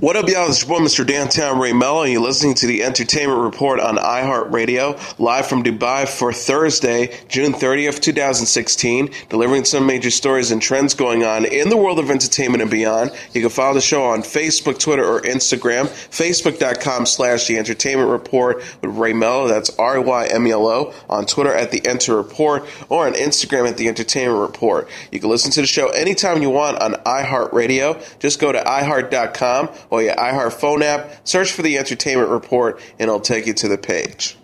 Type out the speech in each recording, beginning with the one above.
What up, y'all? It's your boy, Mr. Downtown Ray Melo, and you're listening to the Entertainment Report on iHeartRadio, live from Dubai for Thursday, June 30th, 2016, delivering some major stories and trends going on in the world of entertainment and beyond. You can follow the show on Facebook, Twitter, or Instagram, facebook.com/The Entertainment Report with Ray Melo, that's RYMELO, on Twitter at The Enter Report, or on Instagram at The Entertainment Report. You can listen to the show anytime you want on iHeartRadio. Just go to iHeart.com or your iHeart phone app, search for the Entertainment Report, and it'll take you to the page.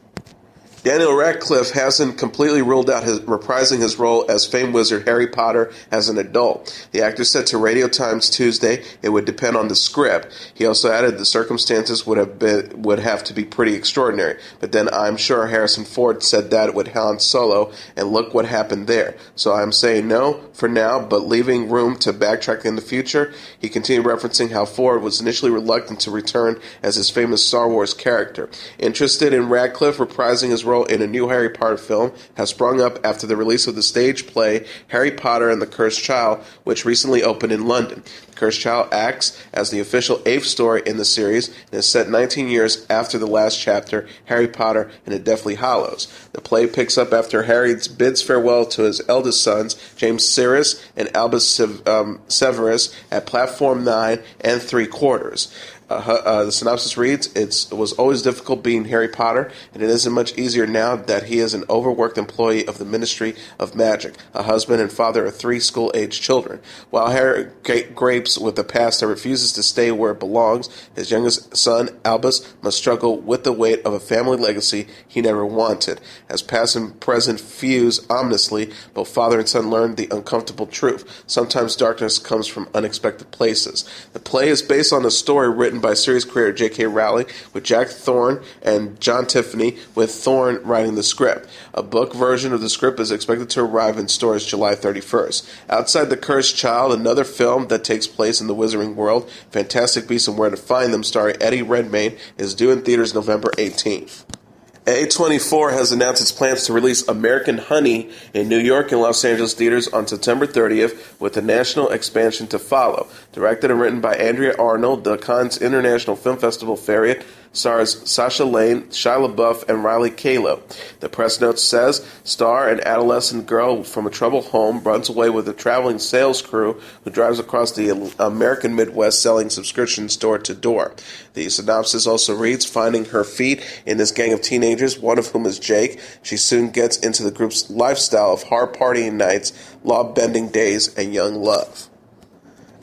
Daniel Radcliffe hasn't completely ruled out reprising his role as famed wizard Harry Potter as an adult. The actor said to Radio Times Tuesday it would depend on the script. He also added the circumstances would have to be pretty extraordinary. But then I'm sure Harrison Ford said that with Han Solo, and look what happened there. So I'm saying no for now, but leaving room to backtrack in the future. He continued referencing how Ford was initially reluctant to return as his famous Star Wars character. Interested in Radcliffe reprising his role in a new Harry Potter film has sprung up after the release of the stage play Harry Potter and the Cursed Child, which recently opened in London. The Cursed Child acts as the official 8th story in the series and is set 19 years after the last chapter, Harry Potter and the Deathly Hallows. The play picks up after Harry bids farewell to his eldest sons, James Sirius and Albus Severus, at platform 9 and 3/4. The synopsis reads, it was always difficult being Harry Potter, and it isn't much easier now that he is an overworked employee of the Ministry of Magic, a husband and father of 3 school-aged children. While Harry grapes with a past that refuses to stay where it belongs, his youngest son, Albus, must struggle with the weight of a family legacy he never wanted. As past and present fuse ominously, both father and son learn the uncomfortable truth. Sometimes darkness comes from unexpected places. The play is based on a story written by series creator J.K. Rowling, with Jack Thorne and John Tiffany, with Thorne writing the script. A book version of the script is expected to arrive in stores July 31st. Outside the Cursed Child, another film that takes place in the Wizarding world, Fantastic Beasts and Where to Find Them, starring Eddie Redmayne, is due in theaters November 18th. A24 has announced its plans to release American Honey in New York and Los Angeles theaters on September 30th, with a national expansion to follow. Directed and written by Andrea Arnold, the Cannes International Film Festival Fariat stars Sasha Lane, Shia LaBeouf, and Riley Keough. The press note says, star an adolescent girl from a troubled home runs away with a traveling sales crew who drives across the American Midwest selling subscriptions door to door. The synopsis also reads, finding her feet in this gang of teenagers, one of whom is Jake, she soon gets into the group's lifestyle of hard partying nights, law-bending days, and young love.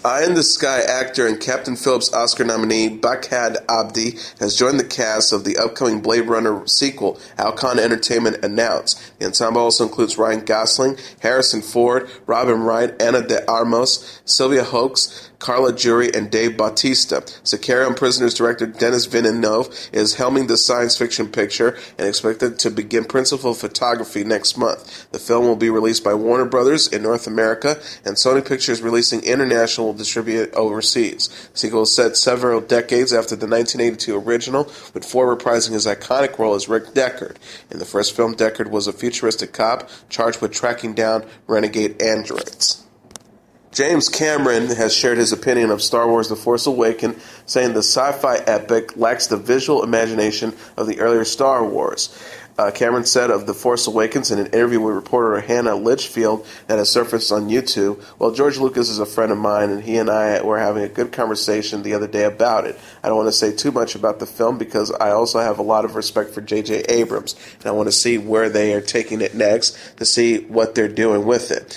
Eye in the Sky actor and Captain Phillips Oscar nominee Barkhad Abdi has joined the cast of the upcoming Blade Runner sequel, Alcon Entertainment announced. The ensemble also includes Ryan Gosling, Harrison Ford, Robin Wright, Ana de Armas, Sylvia Hoeks, Carla Juri, and Dave Bautista. Sicario Prisoners director Denis Villeneuve is helming the science fiction picture and expected to begin principal photography next month. The film will be released by Warner Brothers in North America, and Sony Pictures Releasing International will distribute it overseas. The sequel is set several decades after the 1982 original, with Ford reprising his iconic role as Rick Deckard. In the first film, Deckard was a futuristic cop charged with tracking down renegade androids. James Cameron has shared his opinion of Star Wars The Force Awakens, saying the sci-fi epic lacks the visual imagination of the earlier Star Wars. Cameron said of The Force Awakens in an interview with reporter Hannah Litchfield that has surfaced on YouTube, well, George Lucas is a friend of mine, and he and I were having a good conversation the other day about it. I don't want to say too much about the film because I also have a lot of respect for J.J. Abrams, and I want to see where they are taking it next to see what they're doing with it.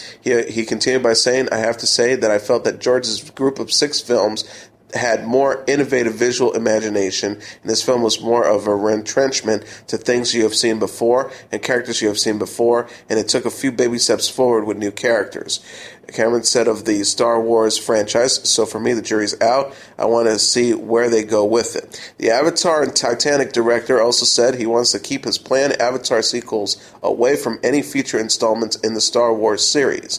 He continued by saying, I have to say that I felt that George's group of 6 films had more innovative visual imagination, and this film was more of a retrenchment to things you have seen before and characters you have seen before, and it took a few baby steps forward with new characters. Cameron said of the Star Wars franchise, so for me, the jury's out. I want to see where they go with it. The Avatar and Titanic director also said he wants to keep his planned Avatar sequels away from any future installments in the Star Wars series.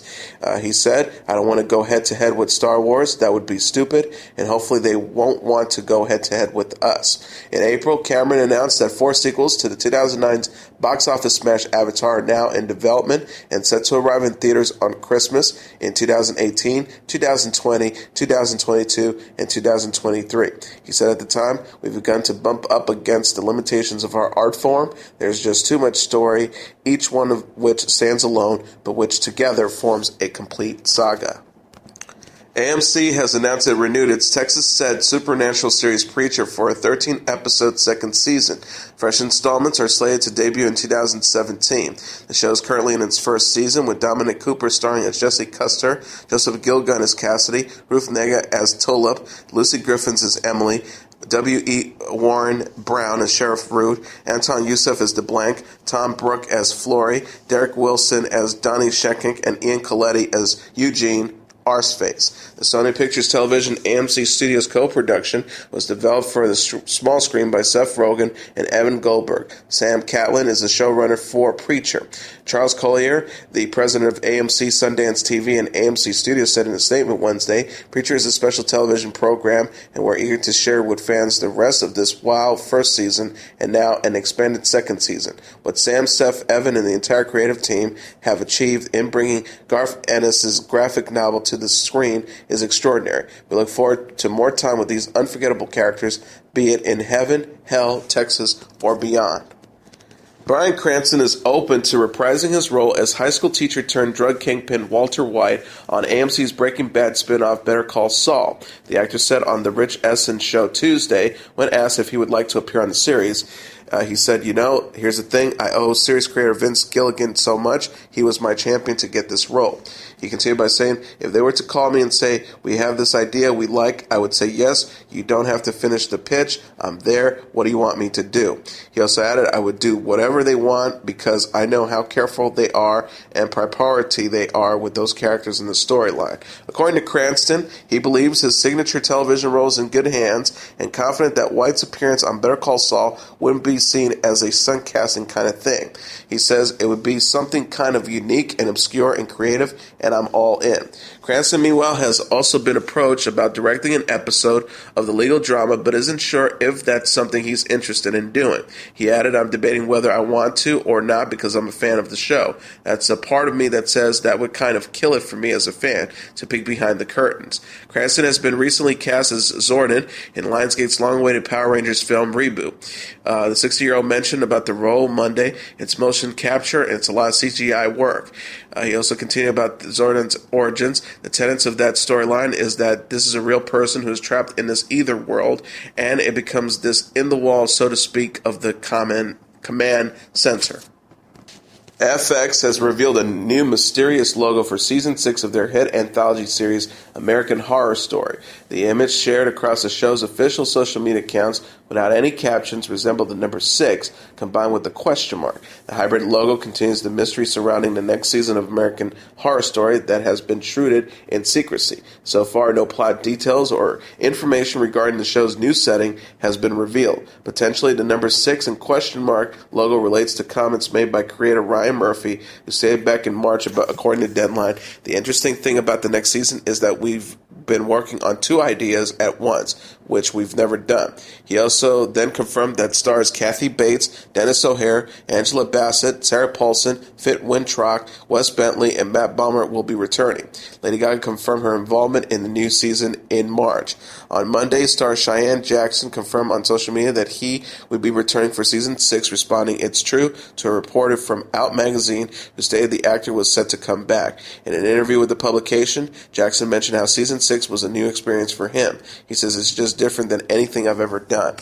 He said, I don't want to go head-to-head with Star Wars. That would be stupid, and hopefully they won't want to go head-to-head with us. In April, Cameron announced that 4 sequels to the 2009 box office smash Avatar, now in development and set to arrive in theaters on Christmas in 2018, 2020, 2022, and 2023. He said at the time, "We've begun to bump up against the limitations of our art form. There's just too much story, each one of which stands alone, but which together forms a complete saga." AMC has announced it renewed its Texas-set supernatural series Preacher for a 13-episode second season. Fresh installments are slated to debut in 2017. The show is currently in its first season, with Dominic Cooper starring as Jesse Custer, Joseph Gilgun as Cassidy, Ruth Negga as Tulip, Lucy Griffins as Emily, W.E. Warren Brown as Sheriff Root, Anton Yusuf as DeBlanc, Tom Brooke as Flory, Derek Wilson as Donnie Shekink, and Ian Coletti as Eugene Arseface. The Sony Pictures Television AMC Studios co-production was developed for the small screen by Seth Rogen and Evan Goldberg. Sam Catlin is the showrunner for Preacher. Charles Collier, the president of AMC Sundance TV and AMC Studios, said in a statement Wednesday, "Preacher is a special television program, and we're eager to share with fans the rest of this wild first season and now an expanded second season. What Sam, Seth, Evan, and the entire creative team have achieved in bringing Garth Ennis' graphic novel to the screen is extraordinary. We look forward to more time with these unforgettable characters, be it in heaven, hell, Texas, or beyond." Bryan Cranston is open to reprising his role as high school teacher turned drug kingpin Walter White on AMC's Breaking Bad spinoff Better Call Saul. The actor said on The Rich Eisen Show Tuesday, when asked if he would like to appear on the series, he said, here's the thing, I owe series creator Vince Gilligan so much. He was my champion to get this role. He continued by saying, if they were to call me and say, we have this idea we like, I would say yes. You don't have to finish the pitch. I'm there. What do you want me to do? He also added, I would do whatever they want because I know how careful they are and priority they are with those characters in the storyline. According to Cranston, he believes his signature television role is in good hands and confident that White's appearance on Better Call Saul wouldn't be seen as a stunt casting kind of thing. He says it would be something kind of unique and obscure and creative, and I'm all in. Cranston, meanwhile, has also been approached about directing an episode of the legal drama, but isn't sure if that's something he's interested in doing. He added, I'm debating whether I want to or not because I'm a fan of the show. That's a part of me that says that would kind of kill it for me as a fan, to peek behind the curtains. Cranston has been recently cast as Zordon in Lionsgate's long-awaited Power Rangers film reboot. The 60-year-old mentioned about the role Monday. It's motion capture and it's a lot of CGI work. He also continued about Zordon's origins. The tenets of that storyline is that this is a real person who is trapped in this ether world, and it becomes this in-the-wall, so to speak, of the command center. FX has revealed a new mysterious logo for Season 6 of their hit anthology series, American Horror Story. The image shared across the show's official social media accounts without any captions resembled the number 6, combined with the question mark. The hybrid logo continues the mystery surrounding the next season of American Horror Story that has been shrouded in secrecy. So far, no plot details or information regarding the show's new setting has been revealed. Potentially, the number 6 and question mark logo relates to comments made by creator Ryan Murphy, who stated back in March, according to Deadline, the interesting thing about the next season is that we've been working on 2 ideas at once, which we've never done. He also then confirmed that stars Kathy Bates, Dennis O'Hare, Angela Bassett, Sarah Paulson, Fit Wintrock, Wes Bentley, and Matt Bomer will be returning. Lady Gaga confirmed her involvement in the new season in March. On Monday, star Cheyenne Jackson confirmed on social media that he would be returning for Season 6, responding, "It's true," to a reporter from Out Magazine who stated the actor was set to come back. In an interview with the publication, Jackson mentioned how Season 6 was a new experience for him. He says, it's just different than anything I've ever done.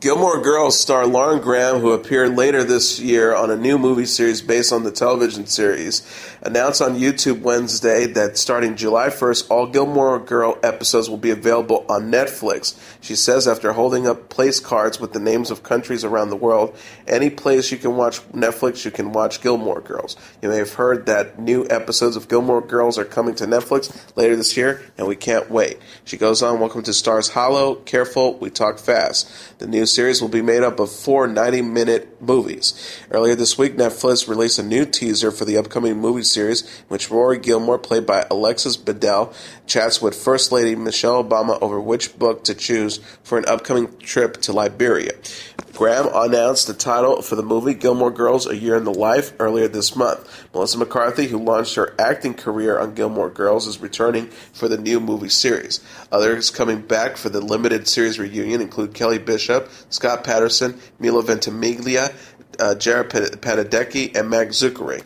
Gilmore Girls star Lauren Graham, who appeared later this year on a new movie series based on the television series, announced on YouTube Wednesday that starting July 1st, all Gilmore Girl episodes will be available on Netflix. She says after holding up place cards with the names of countries around the world, any place you can watch Netflix, you can watch Gilmore Girls. You may have heard that new episodes of Gilmore Girls are coming to Netflix later this year, and we can't wait. She goes on, welcome to Stars Hollow, Careful, We Talk Fast. The new series will be made up of 4 90-minute movies. Earlier this week, Netflix released a new teaser for the upcoming movie series in which Rory Gilmore, played by Alexis Bledel, chats with First Lady Michelle Obama over which book to choose for an upcoming trip to Liberia. Graham announced the title for the movie Gilmore Girls: A Year in the Life earlier this month. Melissa McCarthy, who launched her acting career on Gilmore Girls, is returning for the new movie series. Others coming back for the limited series reunion include Kelly Bishop, Scott Patterson, Milo Ventimiglia, Jared Padalecki, and Mag Zuckery.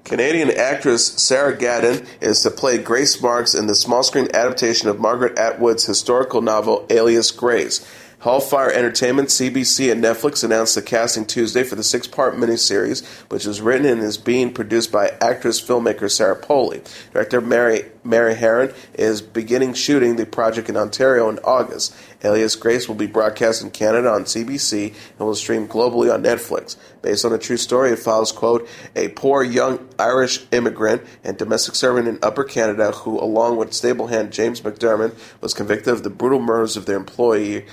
Canadian actress Sarah Gadon is to play Grace Marks in the small-screen adaptation of Margaret Atwood's historical novel Alias Grace. Hellfire Entertainment, CBC, and Netflix announced the casting Tuesday for the 6-part miniseries, which was written and is being produced by actress-filmmaker Sarah Polley. Director Mary Herron is beginning shooting the project in Ontario in August. Alias Grace will be broadcast in Canada on CBC and will stream globally on Netflix. Based on a true story, it follows, quote, a poor young Irish immigrant and domestic servant in Upper Canada who, along with stable hand James McDermott, was convicted of the brutal murders of their employer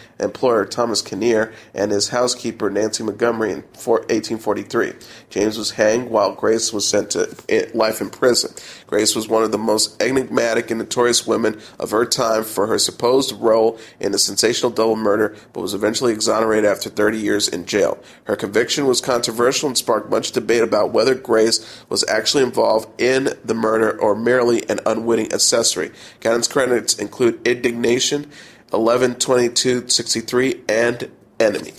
Thomas Kinnear and his housekeeper Nancy Montgomery in 1843. James was hanged while Grace was sent to life in prison. Grace was one of the most enigmatic and notorious women of her time for her supposed role in the sensational double murder, but was eventually exonerated after 30 years in jail. Her conviction was controversial and sparked much debate about whether Grace was actually involved in the murder or merely an unwitting accessory. Gadon's credits include Indignation, 11/22/63, and Enemy.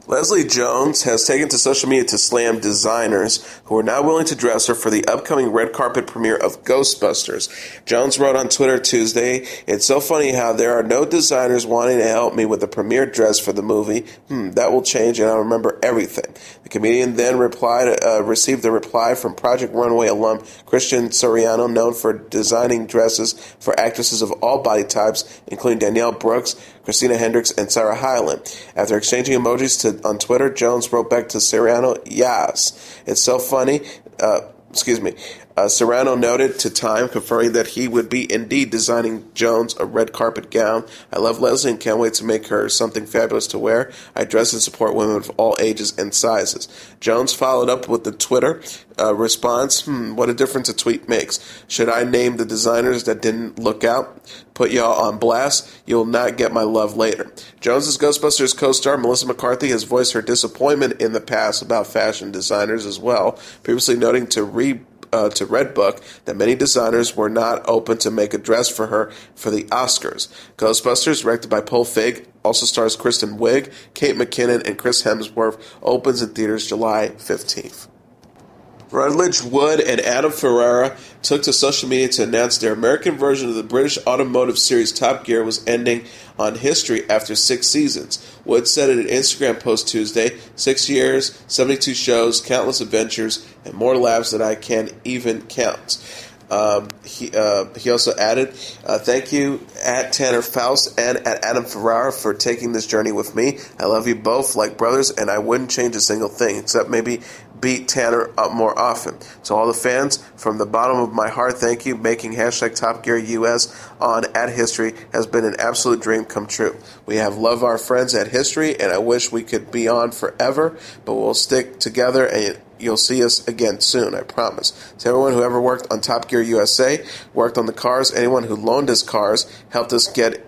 Leslie Jones has taken to social media to slam designers who are now willing to dress her for the upcoming red carpet premiere of Ghostbusters. Jones wrote on Twitter Tuesday, "It's so funny how there are no designers wanting to help me with the premiere dress for the movie. That will change and I'll remember everything." The comedian then received a reply from Project Runway alum Christian Siriano, known for designing dresses for actresses of all body types, including Danielle Brooks, Christina Hendricks, and Sarah Hyland. After exchanging emojis on Twitter, Jones wrote back to Siriano, "Yes, it's so funny." Serrano noted to Time, confirming that he would be indeed designing Jones a red carpet gown. "I love Leslie and can't wait to make her something fabulous to wear. I dress and support women of all ages and sizes." Jones followed up with the Twitter response, "What a difference a tweet makes. Should I name the designers that didn't look out? Put y'all on blast? You'll not get my love later." Jones's Ghostbusters co-star Melissa McCarthy has voiced her disappointment in the past about fashion designers as well, previously noting to Redbook that many designers were not open to make a dress for her for the Oscars. Ghostbusters, directed by Paul Feig, also stars Kristen Wiig, Kate McKinnon, and Chris Hemsworth, opens in theaters July 15th. Rutledge Wood and Adam Ferrara took to social media to announce their American version of the British automotive series Top Gear was ending on history after 6 seasons. Wood said in an Instagram post Tuesday, 6 years, 72 shows, countless adventures, and more laughs that I can't even count. He also added, "Thank you at Tanner Faust and at Adam Ferrara for taking this journey with me. I love you both like brothers, and I wouldn't change a single thing, except maybe beat Tanner up more often. To all the fans, from the bottom of my heart, thank you. Making hashtag Top Gear US on at History has been an absolute dream come true. We have loved our friends at History, and I wish we could be on forever, but we'll stick together and you'll see us again soon, I promise. To everyone who ever worked on Top Gear USA, worked on the cars, anyone who loaned us cars, helped us get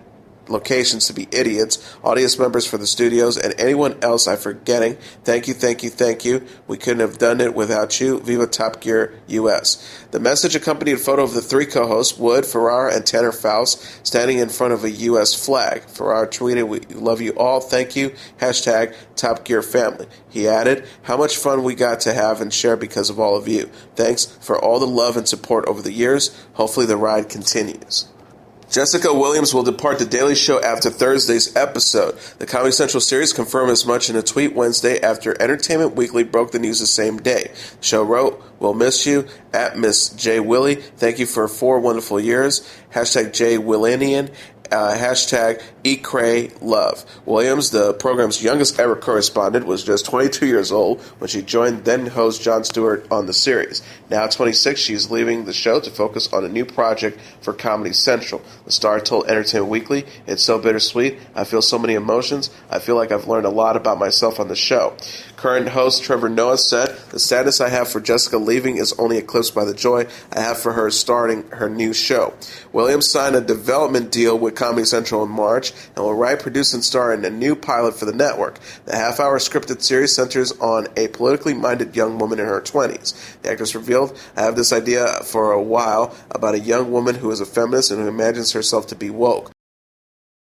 locations to be idiots, audience members for the studios, and anyone else I'm forgetting, thank you, thank you, thank you. We couldn't have done it without you. Viva Top Gear US." The message accompanied a photo of the 3 co-hosts, Wood, Ferrara, and Tanner Faust, standing in front of a U.S. flag. Ferrara tweeted, "We love you all. Thank you. Hashtag Top Gear Family." He added, "How much fun we got to have and share because of all of you. Thanks for all the love and support over the years. Hopefully the ride continues." Jessica Williams will depart The Daily Show after Thursday's episode. The Comedy Central series confirmed as much in a tweet Wednesday after Entertainment Weekly broke the news the same day. The show wrote, "We'll miss you, at Miss J. Willie. Thank you for 4 wonderful years. Hashtag J. Willianian. Hashtag #EatCrayLove." Williams, the program's youngest ever correspondent, was just 22 years old when she joined then-host Jon Stewart on the series. Now 26, she is leaving the show to focus on a new project for Comedy Central. The star told Entertainment Weekly, "It's so bittersweet. I feel so many emotions. I feel like I've learned a lot about myself on the show." Current host Trevor Noah said, "The sadness I have for Jessica leaving is only eclipsed by the joy I have for her starting her new show." Williams signed a development deal with Comedy Central in March and will write, produce, and star in a new pilot for the network. The half-hour scripted series centers on a politically minded young woman in her 20s. The actress revealed, "I have this idea for a while about a young woman who is a feminist and who imagines herself to be woke.